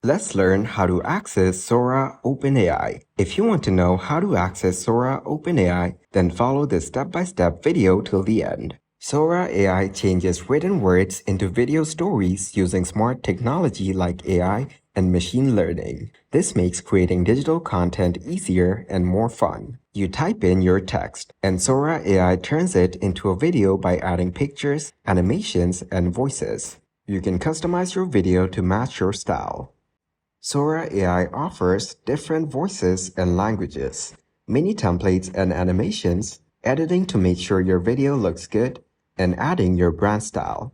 Let's learn how to access Sora Open AI. If you want to know how to access Sora Open AI, then follow this step-by-step video till the end. Sora AI changes written words into video stories using smart technology like AI and machine learning. This makes creating digital content easier and more fun. You type in your text, and Sora AI turns it into a video by adding pictures, animations, and voices. You can customize your video to match your style. Sora AI offers different voices and languages, mini templates and animations, editing to make sure your video looks good, and adding your brand style.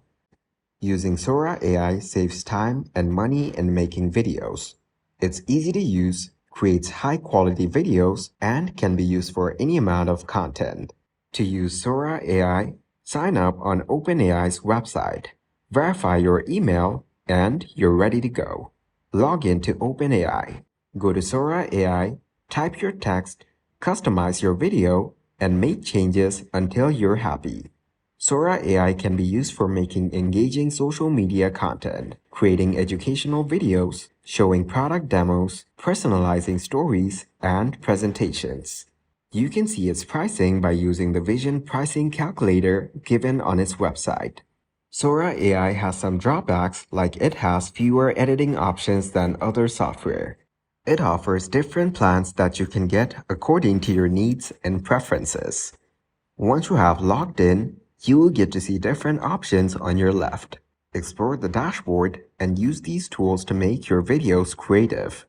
Using Sora AI saves time and money in making videos. It's easy to use, creates high-quality videos, and can be used for any amount of content. To use Sora AI, sign up on OpenAI's website, verify your email, and you're ready to go. Log in to OpenAI. Go to Sora AI, type your text, customize your video, and make changes until you're happy. Sora AI can be used for making engaging social media content, creating educational videos, showing product demos, personalizing stories, and presentations. You can see its pricing by using the Vision pricing calculator given on its website. Sora AI has some drawbacks, like it has fewer editing options than other software. It offers different plans that you can get according to your needs and preferences. Once you have logged in, you will get to see different options on your left. Explore the dashboard and use these tools to make your videos creative.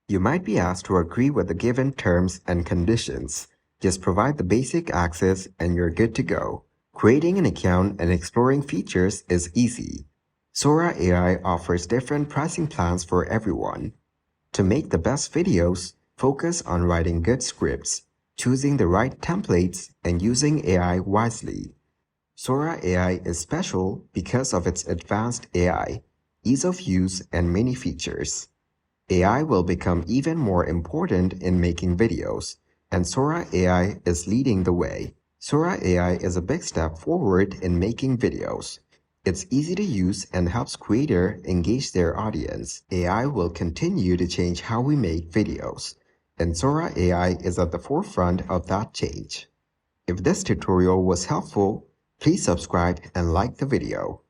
You might be asked to agree with the given terms and conditions. Just provide the basic access and you're good to go. Creating an account and exploring features is easy. Sora AI offers different pricing plans for everyone. To make the best videos, focus on writing good scripts, choosing the right templates, and using AI wisely. Sora AI is special because of its advanced AI, ease of use, and many features. AI will become even more important in making videos, and Sora AI is leading the way. Sora AI is a big step forward in making videos. It's easy to use and helps creators engage their audience. AI will continue to change how we make videos, and Sora AI is at the forefront of that change. If this tutorial was helpful, please subscribe and like the video.